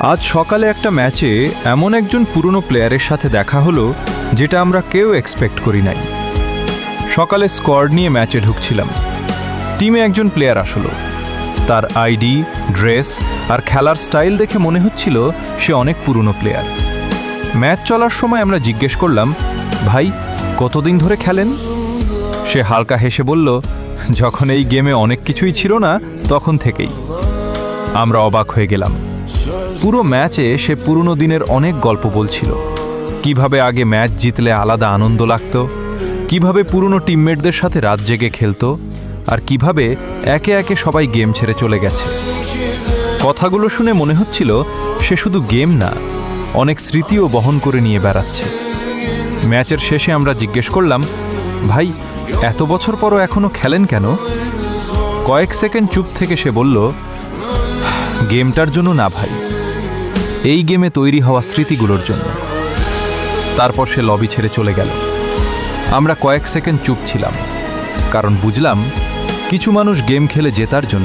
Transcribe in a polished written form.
আজ সকালে একটা ম্যাচে এমন একজন পুরনো প্লেয়ারের সাথে দেখা হলো যেটা আমরা কেউ এক্সপেক্ট করি নাই। সকালে স্কোয়াড নিয়ে ম্যাচে ঢুকছিলাম। টিমে একজন প্লেয়ার আসলো। তার আইডি, ড্রেস আর খেলার স্টাইল দেখে মনে হচ্ছিল সে অনেক পুরনো প্লেয়ার। ম্যাচ চলার সময় আমরা জিজ্ঞেস করলাম, ভাই কতদিন ধরে খেলেন? সে হালকা হেসে বলল, যখন এই গেমে অনেক কিছুই ছিল না তখন থেকেই। আমরা অবাক হয়ে গেলাম। পুরো ম্যাচে সে পুরনো দিনের অনেক গল্প বলছিল। কিভাবে আগে ম্যাচ জিতলে আলাদা আনন্দ লাগতো, কিভাবে পুরনো টিমমেটদের সাথে রাত জেগে খেলতো, আর কিভাবে একে একে সবাই গেম ছেড়ে চলে গেছে। কথাগুলো শুনে মনে হচ্ছিল সে শুধু গেম না, অনেক স্মৃতিও বহন করে নিয়ে বেড়াচ্ছে। ম্যাচের শেষে আমরা জিজ্ঞেস করলাম, ভাই এত বছর পরও এখনো খেলেন কেন? কয়েক সেকেন্ড চুপ থেকে সে বলল, গেমটার জন্য না ভাই, এই গেমে তৈরি হওয়া স্মৃতিগুলোর জন্য। তারপর সে লবি ছেড়ে চলে গেল। আমরা কয়েক সেকেন্ড চুপ ছিলাম, কারণ বুঝলাম কিছু মানুষ গেম খেলে জেতার জন্য,